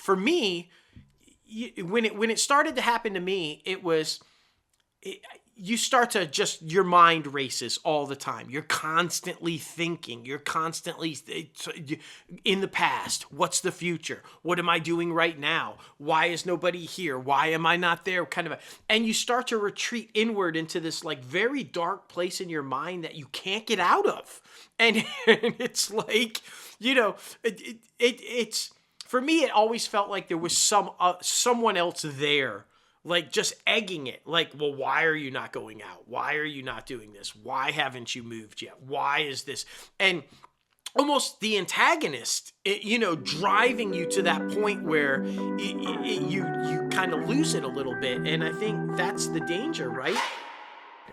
for me, when it started to happen to me, you start to just, your mind races all the time. You're constantly thinking. You're constantly in the past. What's the future? What am I doing right now? Why is nobody here? Why am I not there? And you start to retreat inward into this like very dark place in your mind that you can't get out of. And it's like, it's for me. It always felt like there was someone else there, like just egging it, like, well, why are you not going out? Why are you not doing this? Why haven't you moved yet? Why is this? And almost the antagonist, driving you to that point where you kind of lose it a little bit. And I think that's the danger, right?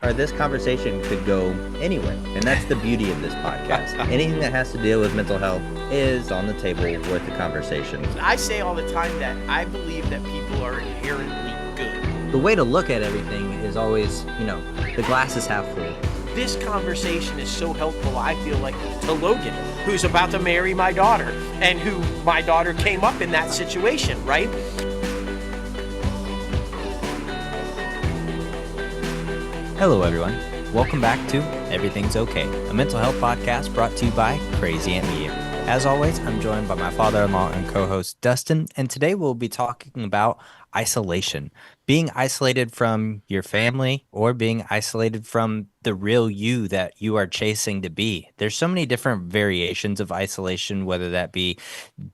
Or this conversation could go anywhere, and that's the beauty of this podcast. Anything that has to deal with mental health is on the table worth the conversation. I say all the time that I believe that people are inherently good. The way to look at everything is always, the glass is half full. This conversation is so helpful, I feel like, to Logan, who's about to marry my daughter, and who my daughter came up in that situation, right? Hello, everyone. Welcome back to Everything's Okay, a mental health podcast brought to you by Crazy Aunt Media. As always, I'm joined by my father-in-law and co-host Dustin, and today we'll be talking about isolation. Being isolated from your family or being isolated from the real you that you are chasing to be. There's so many different variations of isolation, whether that be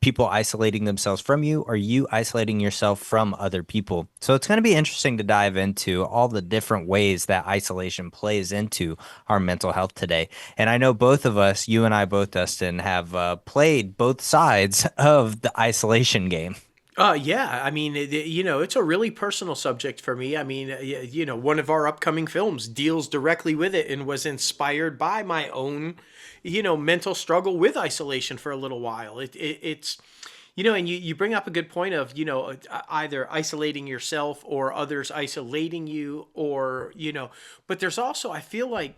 people isolating themselves from you or you isolating yourself from other people. So it's going to be interesting to dive into all the different ways that isolation plays into our mental health today. And I know both of us, you and I both, Dustin, have played both sides of the isolation game. Yeah. I mean, it's a really personal subject for me. I mean, one of our upcoming films deals directly with it and was inspired by my own, mental struggle with isolation for a little while. It's, and you bring up a good point of, either isolating yourself or others isolating you, or, but there's also, I feel like,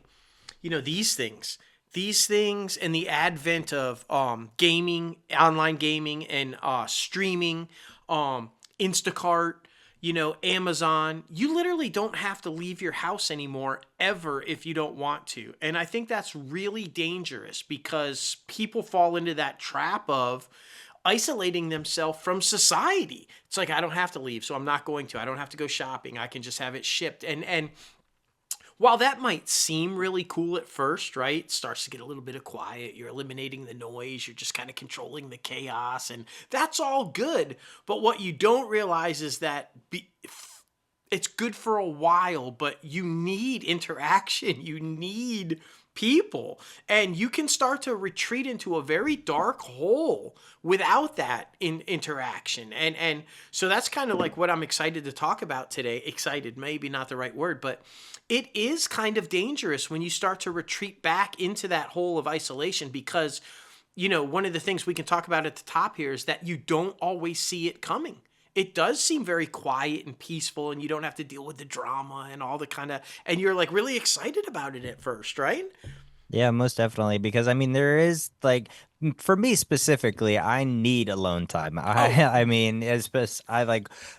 these things and the advent of gaming, online gaming, and streaming, Instacart, Amazon, you literally don't have to leave your house anymore ever if you don't want to. And I think that's really dangerous because people fall into that trap of isolating themselves from society. It's like, I don't have to leave, so I'm not going to. I don't have to go shopping. I can just have it shipped. And while that might seem really cool at first, right? It starts to get a little bit of quiet. You're eliminating the noise. You're just kind of controlling the chaos. And that's all good. But what you don't realize is that it's good for a while, but you need interaction. You need people. And you can start to retreat into a very dark hole without that interaction. And so that's kind of like what I'm excited to talk about today. Excited, maybe not the right word, but it is kind of dangerous when you start to retreat back into that hole of isolation because, one of the things we can talk about at the top here is that you don't always see it coming. It does seem very quiet and peaceful, and you don't have to deal with the drama and all the and you're like really excited about it at first, right? Yeah, most definitely. Because there is for me specifically, I need alone time. I mean, over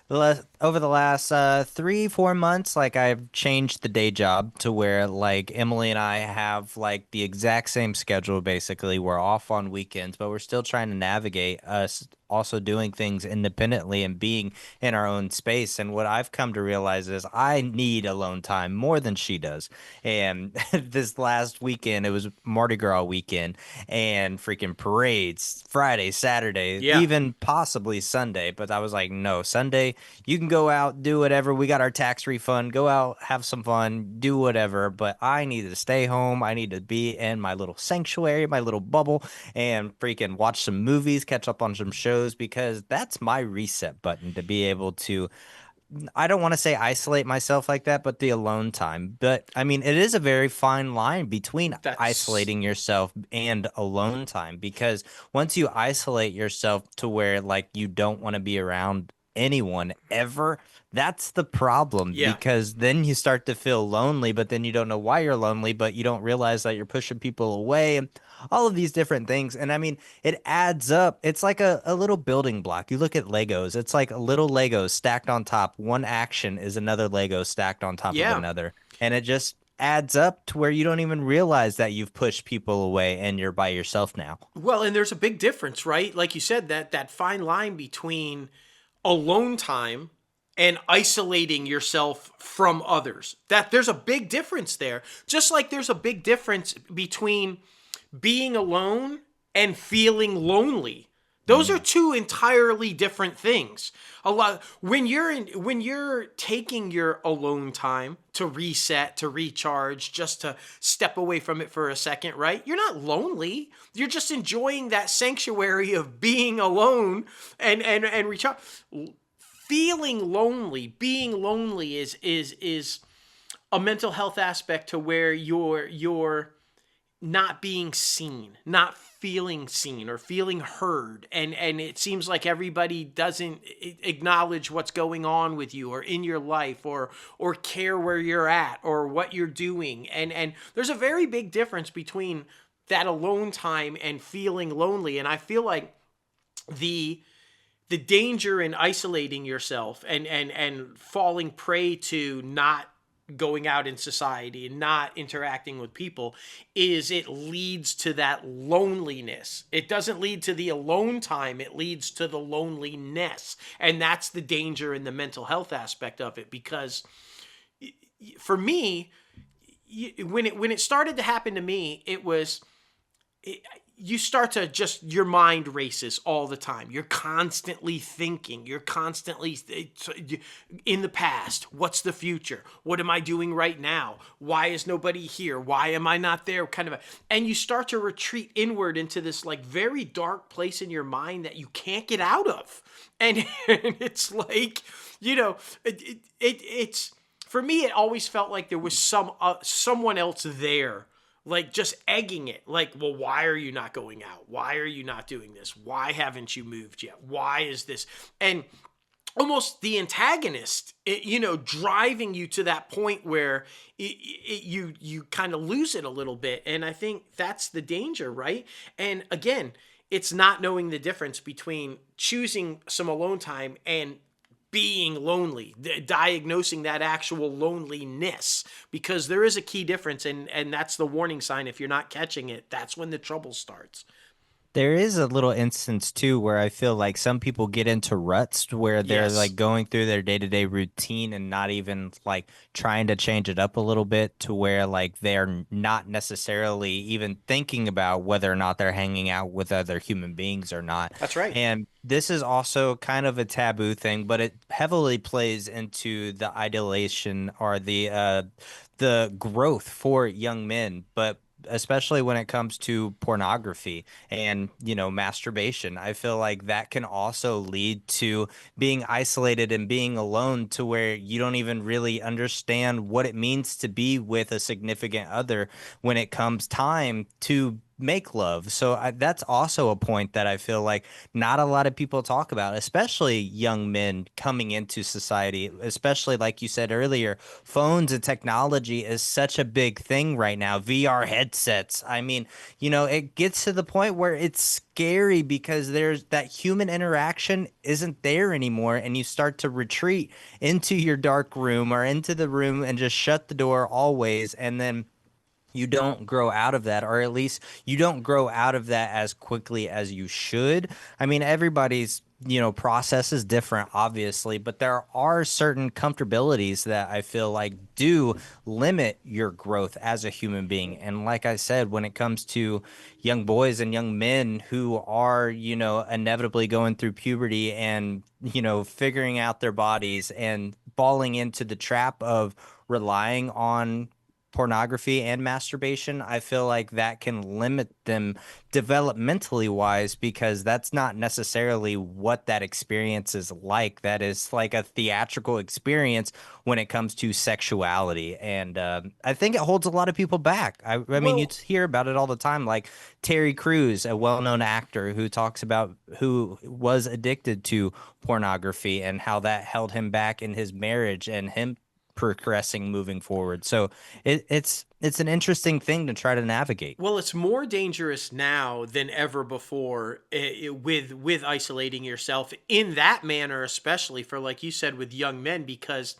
the last 3-4 months, I've changed the day job to where Emily and I have the exact same schedule. Basically, we're off on weekends, but we're still trying to navigate us also doing things independently and being in our own space. And what I've come to realize is I need alone time more than she does. And this last weekend, it was Mardi Gras weekend and freaking parades Friday, Saturday, even possibly Sunday. But I was like, no, Sunday, you can go out, do whatever. We got our tax refund, go out, have some fun, do whatever. But I need to stay home. I need to be in my little sanctuary, my little bubble, and freaking watch some movies, catch up on some shows, because that's my reset button to be able to, I don't want to say isolate myself like that, but the alone time. But I mean, it is a very fine line between isolating yourself and alone time, because once you isolate yourself to where you don't want to be around anyone ever. That's the problem Yeah. because then you start to feel lonely, but then you don't know why you're lonely, but you don't realize that you're pushing people away and all of these different things. And I mean, it adds up. It's like a little building block. You look at Legos, it's like little Legos stacked on top. One action is another Lego stacked on top of Yeah. another. And it just adds up to where you don't even realize that you've pushed people away and you're by yourself now. Well, and there's a big difference, right? Like you said, that fine line between alone time and isolating yourself from others. That there's a big difference there. Just like there's a big difference between being alone and feeling lonely. Those are Mm. two entirely different things. A lot when you're taking your alone time to reset, to recharge, just to step away from it for a second, right? You're not lonely. You're just enjoying that sanctuary of being alone and recharge. Feeling lonely, being lonely is a mental health aspect to where you're not being seen, not feeling seen or feeling heard, and it seems like everybody doesn't acknowledge what's going on with you or in your life or care where you're at or what you're doing, and there's a very big difference between that alone time and feeling lonely. And I feel like the the danger in isolating yourself and falling prey to not going out in society and not interacting with people is it leads to that loneliness. It doesn't lead to the alone time, it leads to the loneliness. And that's the danger in the mental health aspect of it, because for me, when it started to happen to me, it was you start to just, your mind races all the time. You're constantly thinking. You're constantly in the past. What's the future? What am I doing right now? Why is nobody here? Why am I not there? And you start to retreat inward into this like very dark place in your mind that you can't get out of. And, and it's like, it's for me. It always felt like there was someone else there, like just egging it, like, well, why are you not going out? Why are you not doing this? Why haven't you moved yet? Why is this? And almost the antagonist, driving you to that point where you kind of lose it a little bit. And I think that's the danger, right? And again, it's not knowing the difference between choosing some alone time and being lonely, diagnosing that actual loneliness, because there is a key difference, and that's the warning sign. If you're not catching it, that's when the trouble starts. There is a little instance too where I feel like some people get into ruts where they're Yes, like going through their day-to-day routine and not even like trying to change it up a little bit to where like they're not necessarily even thinking about whether or not they're hanging out with other human beings or not. that's right. And this is also kind of a taboo thing, but it heavily plays into the idealization or the growth for young men, but especially when it comes to pornography and masturbation. I feel like that can also lead to being isolated and being alone to where you don't even really understand what it means to be with a significant other when it comes time to make love. So that's also a point that I feel like not a lot of people talk about, especially young men coming into society, especially like you said earlier, phones and technology is such a big thing right now. VR headsets. I mean, it gets to the point where it's scary because there's that human interaction isn't there anymore, and you start to retreat into your dark room or into the room and just shut the door always, and then you don't grow out of that, or at least you don't grow out of that as quickly as you should. I mean, everybody's, process is different, obviously, but there are certain comfortabilities that I feel like do limit your growth as a human being. And like I said, when it comes to young boys and young men who are, inevitably going through puberty and, figuring out their bodies and falling into the trap of relying on pornography and masturbation, I feel like that can limit them developmentally wise because that's not necessarily what that experience is like. That is like a theatrical experience when it comes to sexuality. And I think it holds a lot of people back. I mean, you Well, hear about it all the time. Like Terry Crews, a well known actor who talks about who was addicted to pornography and how that held him back in his marriage and him progressing moving forward. So it's an interesting thing to try to navigate. Well, it's more dangerous now than ever before, with isolating yourself in that manner, especially for, like you said, with young men, because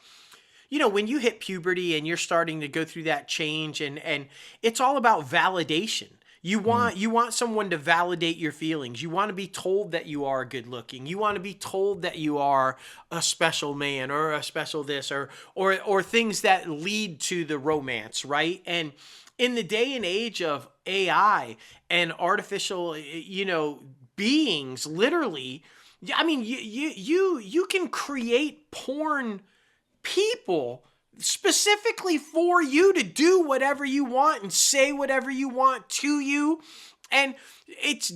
when you hit puberty and you're starting to go through that change, and it's all about validation. Mm. You want someone to validate your feelings. You want to be told that you are good looking. You want to be told that you are a special man or a special this, or things that lead to the romance, right? And in the day and age of AI and artificial, beings, literally, I mean, you can create porn people specifically for you to do whatever you want and say whatever you want to you. And it's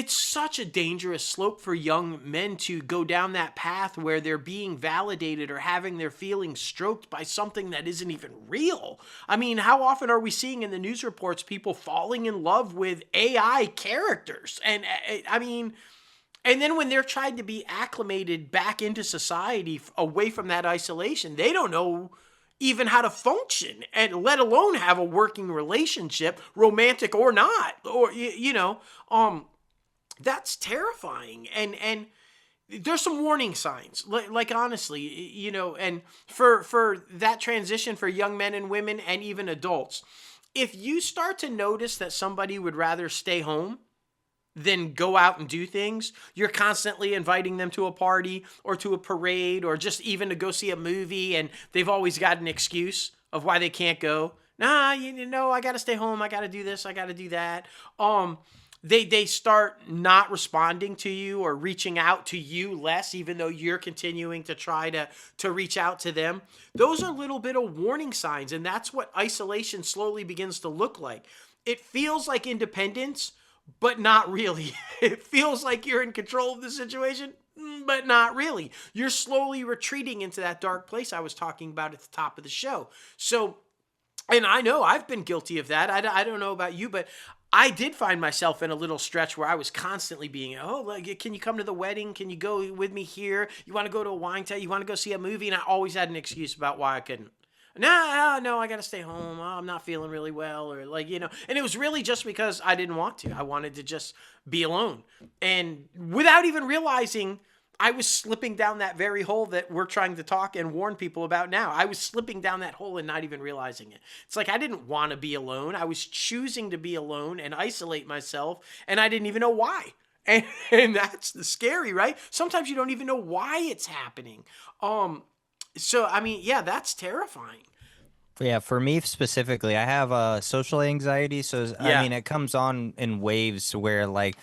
such a dangerous slope for young men to go down that path where they're being validated or having their feelings stroked by something that isn't even real. I mean, how often are we seeing in the news reports people falling in love with AI characters? And I mean, and then when they're trying to be acclimated back into society away from that isolation, they don't know even how to function, and let alone have a working relationship, romantic or not. Or that's terrifying. And there's some warning signs, like honestly, and for that transition for young men and women and even adults, if you start to notice that somebody would rather stay home than go out and do things, you're constantly inviting them to a party or to a parade or just even to go see a movie, and they've always got an excuse of why they can't go. Nah, I got to stay home. I got to do this. I got to do that. They start not responding to you or reaching out to you less, even though you're continuing to try to reach out to them. Those are a little bit of warning signs, and that's what isolation slowly begins to look like. It feels like independence, but not really. It feels like you're in control of the situation, but not really. You're slowly retreating into that dark place I was talking about at the top of the show. So, and I know I've been guilty of that. I don't know about you, but I did find myself in a little stretch where I was constantly being, oh, like, can you come to the wedding? Can you go with me here? You want to go to a wine table? You want to go see a movie? And I always had an excuse about why I couldn't. No, I got to stay home. Oh, I'm not feeling really well, or and it was really just because I didn't want to. I wanted to just be alone. And without even realizing, I was slipping down that very hole that we're trying to talk and warn people about now. I was slipping down that hole and not even realizing it. It's like I didn't want to be alone. I was choosing to be alone and isolate myself, and I didn't even know why. And that's the scary, right? Sometimes you don't even know why it's happening. So I mean, yeah, that's terrifying. Yeah, for me specifically, I have social anxiety. So, I Yeah. mean, it comes on in waves where, like,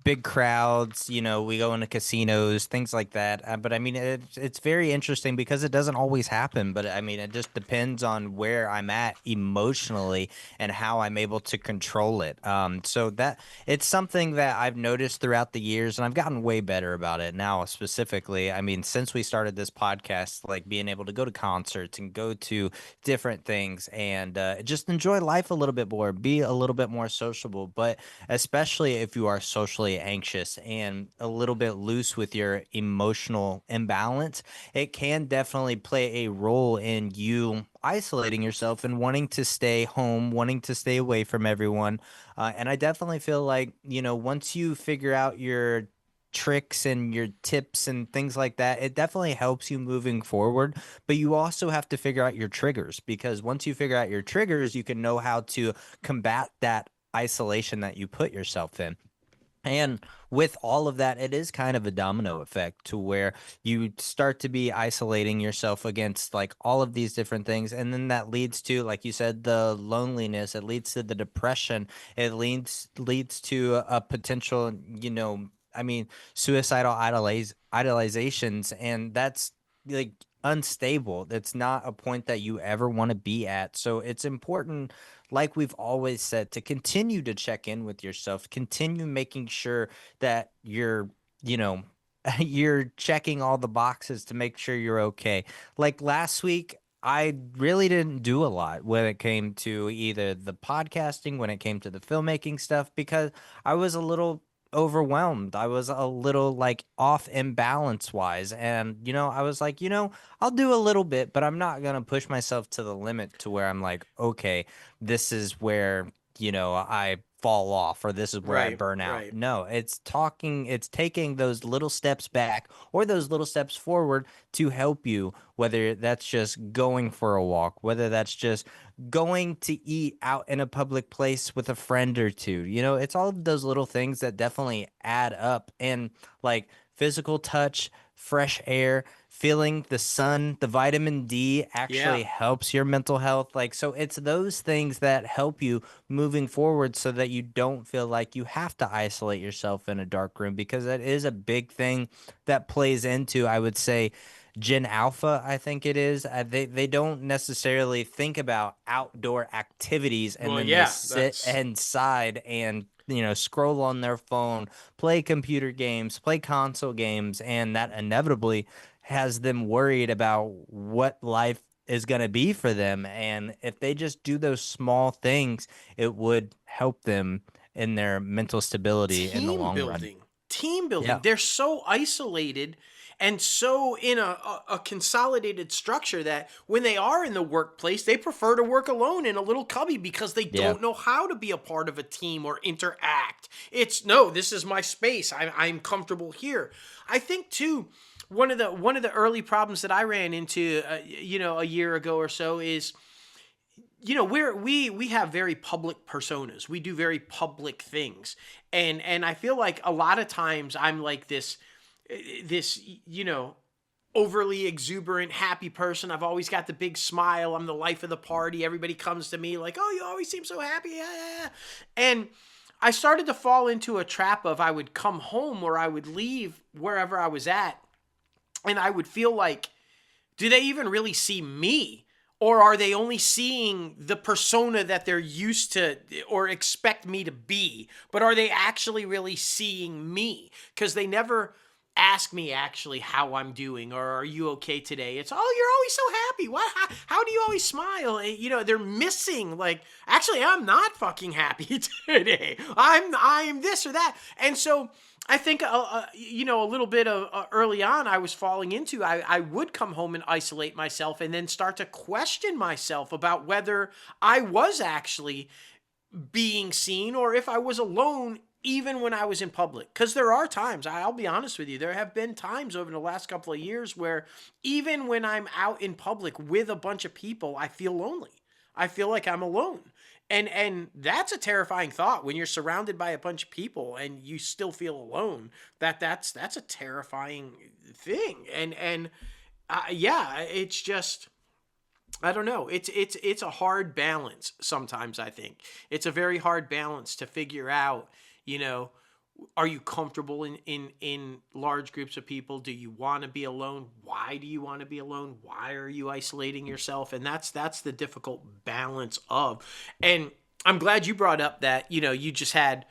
big crowds, we go into casinos, things like that. But I mean, it's very interesting because it doesn't always happen. But I mean, it just depends on where I'm at emotionally and how I'm able to control it. So that it's something that I've noticed throughout the years, and I've gotten way better about it now. Specifically, I mean, since we started this podcast, like being able to go to concerts and go to different things and just enjoy life a little bit more, be a little bit more sociable. But especially if you are socially anxious and a little bit loose with your emotional imbalance, it can definitely play a role in you isolating yourself and wanting to stay home, wanting to stay away from everyone. And I definitely feel like, once you figure out your tricks and your tips and things like that, it definitely helps you moving forward. But you also have to figure out your triggers because once you figure out your triggers, you can know how to combat that isolation that you put yourself in. And with all of that, it is kind of a domino effect to where you start to be isolating yourself against like all of these different things. And then that leads to, like you said, the loneliness, it leads to the depression, it leads to a potential, I mean, suicidal idolizations. And that's like unstable. It's not a point that you ever want to be at. So it's important, like we've always said, to continue to check in with yourself, continue making sure that you know, you're checking all the boxes to make sure you're okay. Like last week, I really didn't do a lot when it came to either the podcasting, when it came to the filmmaking stuff, because I was a little overwhelmed. I was a little like off imbalance wise. And, I was like, I'll do a little bit, but I'm not going to push myself to the limit to where I'm like, okay, this is where, I fall off or this is where I Right, burn out. right. No, it's taking those little steps back or those little steps forward to help you, whether that's just going for a walk, whether that's just going to eat out in a public place with a friend or two. It's all of those little things that definitely add up. And like physical touch, fresh air, feeling the sun, the vitamin D Yeah. actually helps your mental health. Like, so it's those things that help you moving forward so that you don't feel like you have to isolate yourself in a dark room, because that is a big thing that plays into, I would say, Gen Alpha, I think it is. They don't necessarily think about outdoor activities, and Well, then they yeah, sit that's inside and scroll on their phone, play computer games, play console games, and that inevitably has them worried about what life is going to be for them. And if they just do those small things, it would help them in their mental stability in the team long run. building. Team building. Yeah. They're so isolated and so in a consolidated structure that when they are in the workplace, they prefer to work alone in a little cubby because they Yeah. don't know how to be a part of a team or interact. It's no, this is my space. I'm comfortable here. I think too, one of the early problems that I ran into, a year ago or so is, we have very public personas. We do very public things, and I feel like a lot of times I'm like this overly exuberant, happy person. I've always got the big smile. I'm the life of the party. Everybody comes to me like, "Oh, you always seem so happy." Yeah, yeah, yeah. And I started to fall into a trap of I would come home or I would leave wherever I was at, and I would feel like, do they even really see me? Or are they only seeing the persona that they're used to or expect me to be? But are they actually really seeing me? Because they never ask me actually how I'm doing or are you okay today? It's, oh, you're always so happy. What? How do you always smile? They're missing, like, actually, I'm not fucking happy today. I'm this or that. And so I think, a little bit of early on, I was falling into, I would come home and isolate myself and then start to question myself about whether I was actually being seen or if I was alone even when I was in public. Because there are times, I'll be honest with you, there have been times over the last couple of years where even when I'm out in public with a bunch of people, I feel lonely. I feel like I'm alone. And that's a terrifying thought when you're surrounded by a bunch of people and you still feel alone. That's a terrifying thing. And yeah, it's just, I don't know. It's a hard balance sometimes, I think. It's a very hard balance to figure out, you know, are you comfortable in large groups of people? Do you want to be alone? Why do you want to be alone? Why are you isolating yourself? And that's the difficult balance of. And I'm glad you brought up that, you just had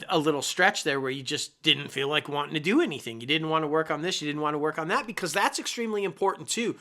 a little stretch there where you just didn't feel like wanting to do anything. You didn't want to work on this, you didn't want to work on that, because that's extremely important too.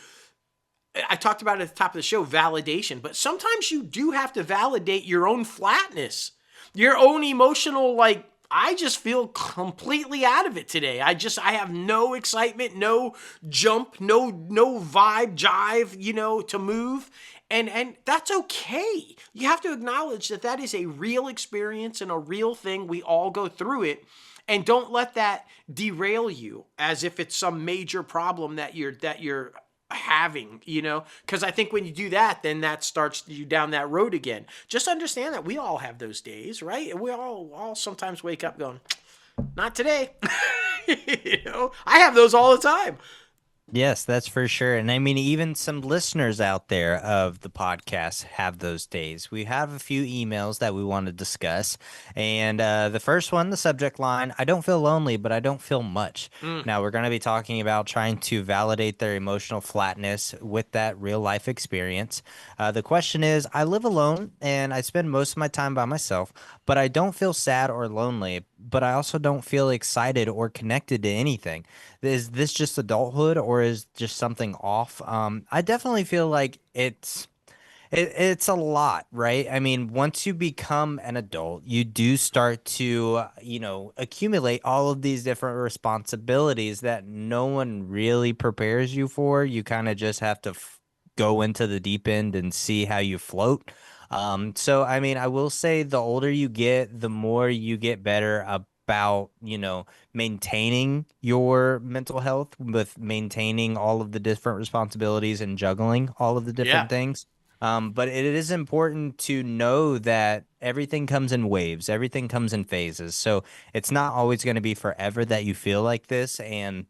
I talked about it at the top of the show, validation, but sometimes you do have to validate your own flatness, your own emotional, like, I just feel completely out of it today. I have no excitement, no jump, no vibe, jive, to move. And that's okay. You have to acknowledge that that is a real experience and a real thing. We all go through it. And don't let that derail you as if it's some major problem that you're having, because I think when you do that, then that starts you down that road again. Just understand that we all have those days, right? We all sometimes wake up going, not today. I have those all the time. Yes, that's for sure. And I mean, even some listeners out there of the podcast have those days. We have a few emails that we want to discuss. And the first one, the subject line, I don't feel lonely, but I don't feel much. Mm, Now, we're going to be talking about trying to validate their emotional flatness with that real life experience. The question is, I live alone and I spend most of my time by myself, but I don't feel sad or lonely, but I also don't feel excited or connected to anything. Is this just adulthood or is just something off? I definitely feel like it's a lot, right? I mean, once you become an adult, you do start to, accumulate all of these different responsibilities that no one really prepares you for. You kind of just have to go into the deep end and see how you float. So I mean, I will say the older you get, the more you get better about, maintaining your mental health with maintaining all of the different responsibilities and juggling all of the yeah. different things. But it is important to know that everything comes in waves, everything comes in phases. So it's not always going to be forever that you feel like this. And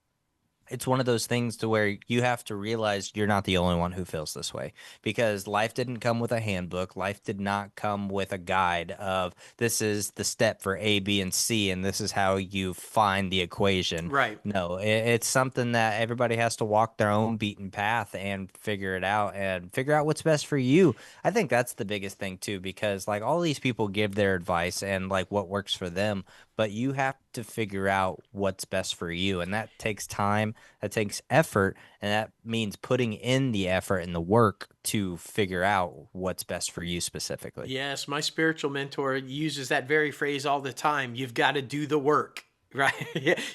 it's one of those things to where you have to realize you're not the only one who feels this way because life didn't come with a handbook. Life did not come with a guide of this is the step for A, B, and C, and this is how you find the equation. Right. No, it's something that everybody has to walk their own beaten path and figure it out and figure out what's best for you. I think that's the biggest thing too, because like all these people give their advice and like what works for them, but you have to figure out what's best for you. And that takes time, that takes effort, and that means putting in the effort and the work to figure out what's best for you specifically. Yes, my spiritual mentor uses that very phrase all the time. You've got to do the work, right?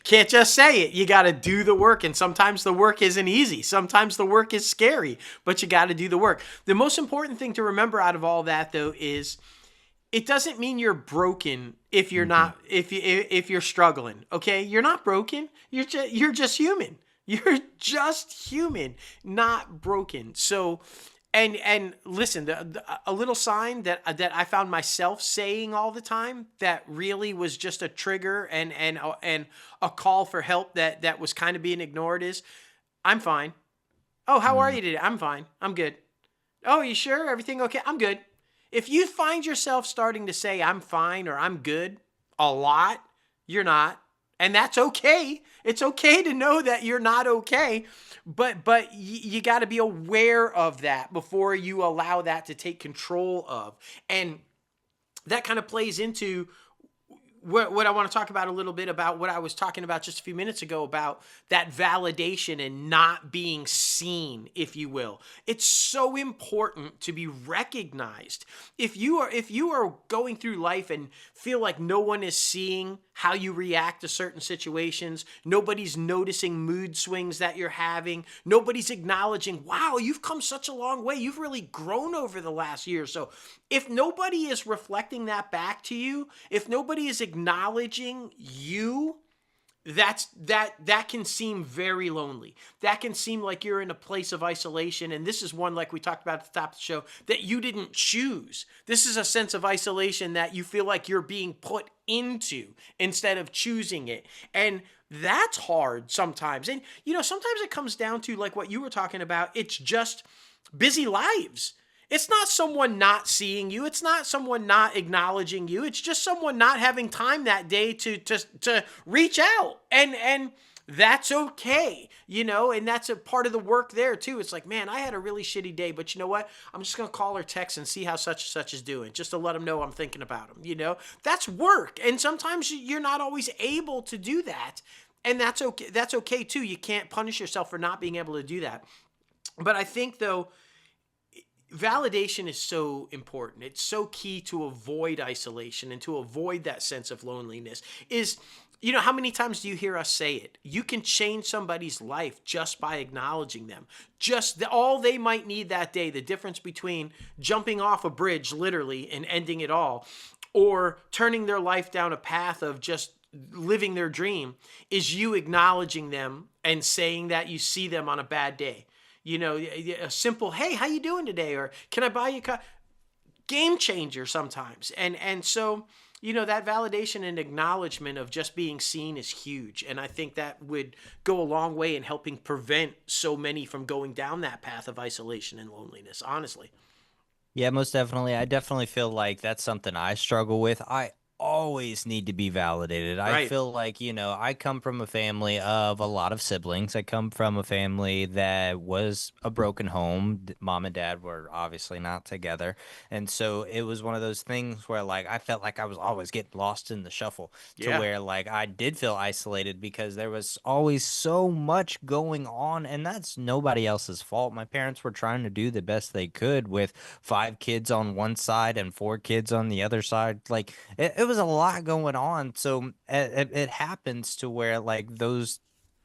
Can't just say it. You got to do the work. And sometimes the work isn't easy. Sometimes the work is scary, but you got to do the work. The most important thing to remember out of all that, though, is it doesn't mean you're broken if you're Hmm. not if you're struggling. Okay, you're not broken. You're just human. You're just human, not broken. So, and listen, a little sign that I found myself saying all the time that really was just a trigger and a call for help that was kind of being ignored is, I'm fine. Oh, how are Mm. you today? I'm fine. I'm good. Oh, you sure? Everything okay? I'm good. If you find yourself starting to say I'm fine or I'm good a lot, you're not. And that's okay. It's okay to know that you're not okay, but you got to be aware of that before you allow that to take control of. And that kind of plays into what I want to talk about a little bit about what I was talking about just a few minutes ago about that validation and not being seen, if you will. It's so important to be recognized. If you are going through life and feel like no one is seeing how you react to certain situations, nobody's noticing mood swings that you're having, nobody's acknowledging, wow, you've come such a long way. You've really grown over the last year. So if nobody is reflecting that back to you, if nobody is acknowledging you, that can seem very lonely. That can seem like you're in a place of isolation, and this is one, like we talked about at the top of the show, that you didn't choose. This is a sense of isolation that you feel like you're being put into instead of choosing it. And that's hard sometimes. And sometimes it comes down to like what you were talking about. It's just busy lives. It's not someone not seeing you. It's not someone not acknowledging you. It's just someone not having time that day to reach out. And that's okay, and that's a part of the work there too. It's like, man, I had a really shitty day, but you know what? I'm just going to call or text and see how such and such is doing, just to let them know I'm thinking about them. That's work. And sometimes you're not always able to do that. And that's okay. That's okay too. You can't punish yourself for not being able to do that. But I think though, validation is so important. It's so key to avoid isolation and to avoid that sense of loneliness. How many times do you hear us say it? You can change somebody's life just by acknowledging them. All they might need that day, the difference between jumping off a bridge literally and ending it all, or turning their life down a path of just living their dream, is you acknowledging them and saying that you see them on a bad day. A simple, hey, how you doing today? Or can I buy you a game changer sometimes. And so that validation and acknowledgement of just being seen is huge. And I think that would go a long way in helping prevent so many from going down that path of isolation and loneliness, honestly. Yeah, most definitely. I definitely feel like that's something I struggle with. I always need to be validated. I Right. feel like, I come from a family of a lot of siblings. I come from a family that was a broken home. Mom and dad were obviously not together. And so it was one of those things where, like, I felt like I was always getting lost in the shuffle, to Yeah. where, like, I did feel isolated because there was always so much going on. And that's nobody else's fault. My parents were trying to do the best they could with 5 kids on one side and 4 kids on the other side. Like it was a lot going on. So it happens to where, like, those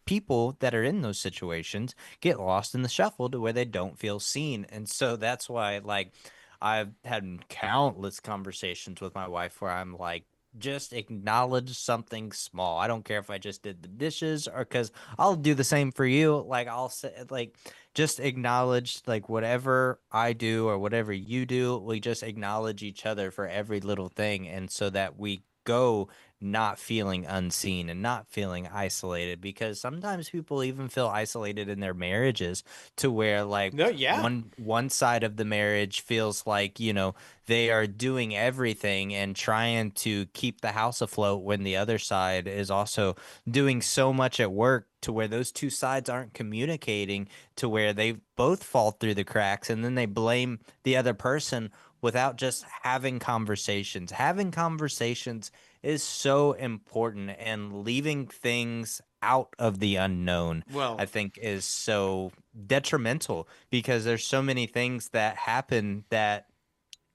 people that are in those situations get lost in the shuffle to where they don't feel seen. And so that's why, like, I've had countless conversations with my wife where I'm like, just acknowledge something small. I don't care if I just did the dishes, or because I'll do the same for you. Like, I'll say, like, just acknowledge, like, whatever I do or whatever you do, we just acknowledge each other for every little thing. And so that we go not feeling unseen and not feeling isolated, because sometimes people even feel isolated in their marriages, to where, like, No, yeah. one side of the marriage feels like, they are doing everything and trying to keep the house afloat, when the other side is also doing so much at work, to where those two sides aren't communicating, to where they both fall through the cracks, and then they blame the other person without just having conversations. Having conversations is so important, and leaving things out of the unknown, I Well, think, is so detrimental, because there's so many things that happen that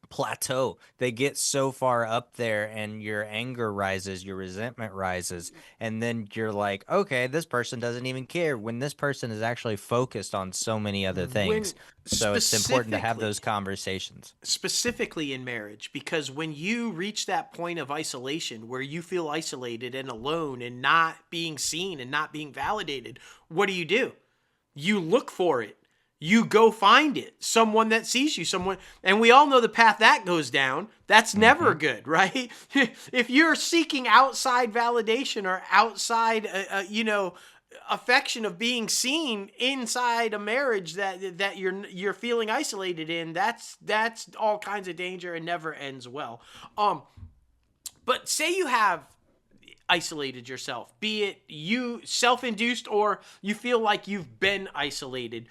plateau. They get so far up there, and your anger rises, your resentment rises, and then you're like, okay, this person doesn't even care, when this person is actually focused on so many other things. when So it's important to have those specifically, conversations. specifically in marriage, because when you reach that point of isolation where you feel isolated and alone and not being seen and not being validated, what do? You look for it. You go find it. Someone that sees you, someone, and we all know the path that goes down. That's never Hmm. good, right? If you're seeking outside validation or outside, affection of being seen inside a marriage that you're feeling isolated in, that's all kinds of danger and never ends well. Um, but say you have isolated yourself, be it you self-induced or you feel like you've been isolated,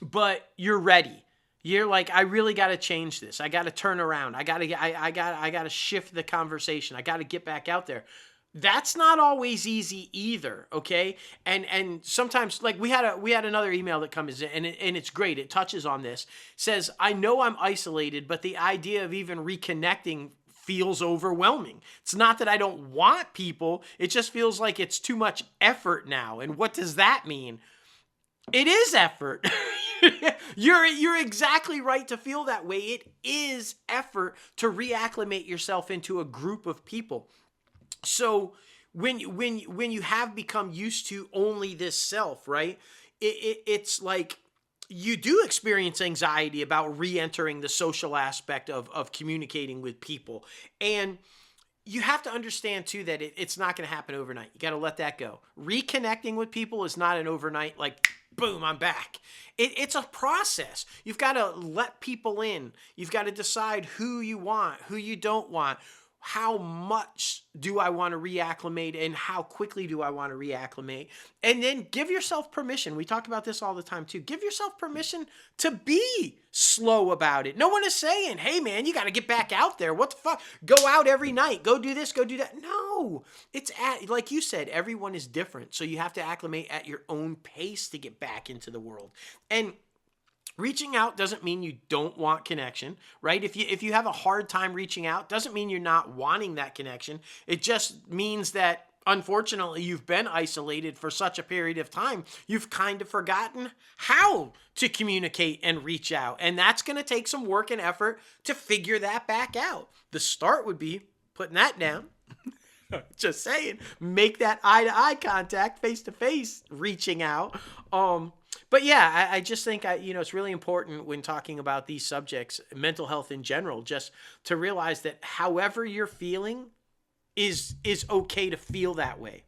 but you're ready. You're like, I really got to change this. I got to turn around. I got to shift the conversation. I got to get back out there. That's not always easy either, okay? And sometimes, like, we had another email that comes in, and it's great. It touches on this. Says, I know I'm isolated, but the idea of even reconnecting feels overwhelming. It's not that I don't want people, it just feels like it's too much effort now. And what does that mean? It is effort. You're exactly right to feel that way. It is effort to reacclimate yourself into a group of people. So when you have become used to only this self, right? It's like you do experience anxiety about re-entering the social aspect of communicating with people. And you have to understand too that it's not going to happen overnight. You got to let that go. Reconnecting with people is not an overnight, like, boom, I'm back. It's a process. You've got to let people in. You've got to decide who you want, who you don't want. How much do I want to reacclimate, and how quickly do I want to reacclimate? And then give yourself permission. We talk about this all the time too. Give yourself permission to be slow about it. No one is saying, hey man, you got to get back out there. What the fuck? Go out every night. Go do this, go do that. No, like you said, everyone is different. So you have to acclimate at your own pace to get back into the world. And reaching out doesn't mean you don't want connection, right? If you have a hard time reaching out, doesn't mean you're not wanting that connection. It just means that unfortunately you've been isolated for such a period of time. You've kind of forgotten how to communicate and reach out. And that's going to take some work and effort to figure that back out. The start would be putting that down. Just saying, make that eye to eye contact, face to face, reaching out. But yeah, I just think it's really important when talking about these subjects, mental health in general, just to realize that however you're feeling, is okay to feel that way.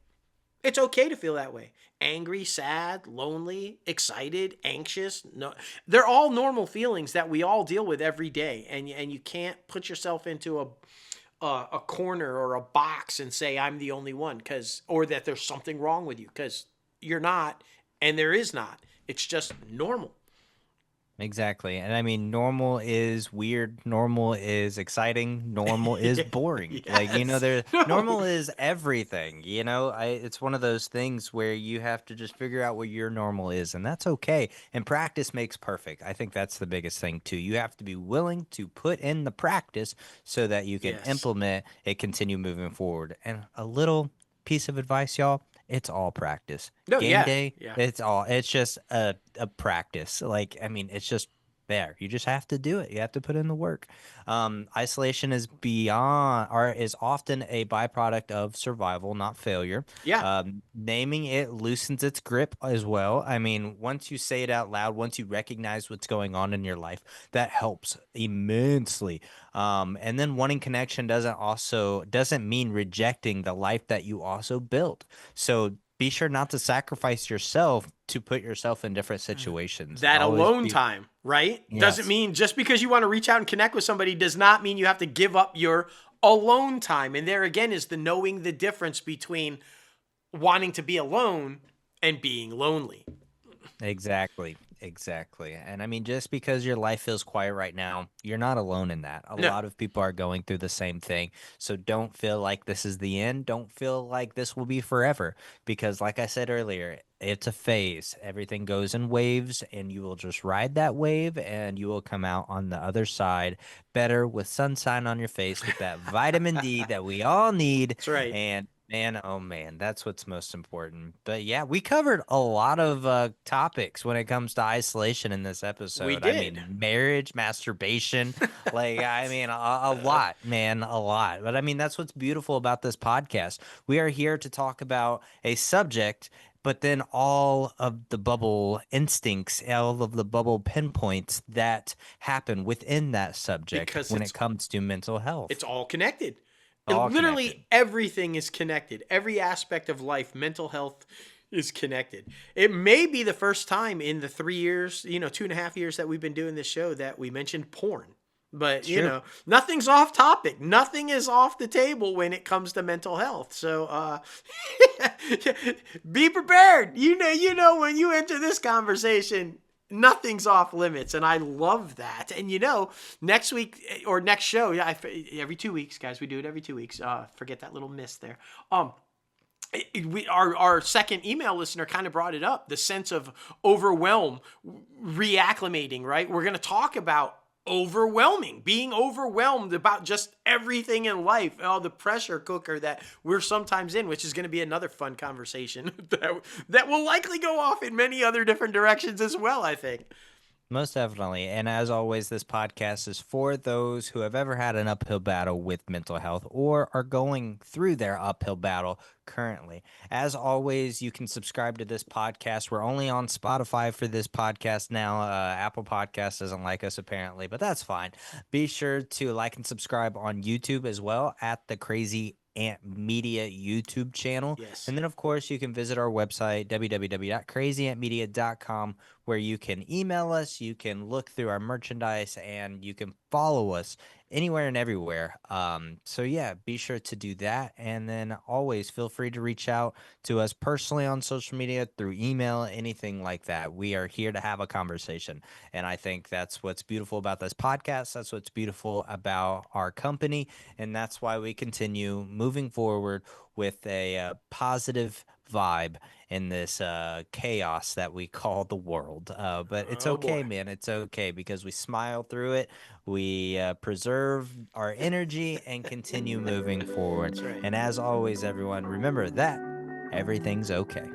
It's okay to feel that way. Angry, sad, lonely, excited, anxious. No, they're all normal feelings that we all deal with every day, and you can't put yourself into a corner or a box and say I'm the only one, cuz or that there's something wrong with you, cuz you're not, and there is not. It's just normal. Exactly. And I mean, normal is weird. Normal is exciting. Normal is Yeah. boring. Like, Yes. there, No. normal is everything. It's one of those things where you have to just figure out what your normal is, and that's okay. And practice makes perfect. I think that's the biggest thing, too. You have to be willing to put in the practice so that you can Yes. implement it, continue moving forward. And a little piece of advice, y'all, it's all practice. No, Game yeah. day, Yeah. it's just a practice. Like, I mean, it's just there. You just have to do it. You have to put in the work. Isolation is beyond or is often a byproduct of survival, not failure. Yeah. Naming it loosens its grip as well. I mean, once you say it out loud, once you recognize what's going on in your life, that helps immensely. And then wanting connection doesn't mean rejecting the life that you also built. So be sure not to sacrifice yourself to put yourself in different situations. That Always alone be, time, right? Doesn't yes, mean just because you want to reach out and connect with somebody does not mean you have to give up your alone time. And there again is the knowing the difference between wanting to be alone and being lonely. exactly. Exactly. And I mean, just because your life feels quiet right now, you're not alone in that. A No. lot of people are going through the same thing. So don't feel like this is the end. Don't feel like this will be forever. Because, like I said earlier, it's a phase. Everything goes in waves, and you will just ride that wave, and you will come out on the other side better with sunshine on your face with that vitamin D that we all need. That's right. And man, oh man, that's what's most important. But yeah, we covered a lot of topics when it comes to isolation in this We episode. I did. mean, marriage, masturbation, like, I mean, a lot, man, a lot. But I mean, that's what's beautiful about this podcast. We are here to talk about a subject, but then all of the bubble instincts, all of the bubble pinpoints that happen within that subject Because when it comes to mental it's health. all connected. All connected. Literally everything is connected. Every aspect of life, mental health is connected. It may be the first time in the 3 years, 2.5 years that we've been doing this show that we mentioned porn. But It's true. nothing's off topic. Nothing is off the table when it comes to mental health. So be prepared. You know when you enter this conversation, nothing's off limits, and I love that. And next week or next show, yeah, every 2 weeks, guys, we do it every 2 weeks. Forget that little miss there. Our second email listener kind of brought it up, the sense of overwhelm, reacclimating, right? We're going to talk about being overwhelmed about just everything in life, the pressure cooker that we're sometimes in, which is going to be another fun conversation that will likely go off in many other different directions as well, I think. Most definitely. And as always, this podcast is for those who have ever had an uphill battle with mental health or are going through their uphill battle currently. As always, you can subscribe to this podcast. We're only on Spotify for this podcast now. Apple Podcast doesn't like us apparently, but that's fine. Be sure to like and subscribe on YouTube as well at the Crazy Ant Media YouTube channel. Yes. And then, of course, you can visit our website, www.crazyantmedia.com, where you can email us, you can look through our merchandise, and you can follow us anywhere and everywhere. So yeah, be sure to do that. And then always feel free to reach out to us personally on social media through email, anything like that. We are here to have a conversation. And I think that's what's beautiful about this podcast. That's what's beautiful about our company. And that's why we continue moving forward with a positive vibe in this chaos that we call the world. But it's Oh okay, boy. man. It's okay because we smile through it. We preserve our energy and continue moving forward. That's right. And as always, everyone, remember that everything's okay.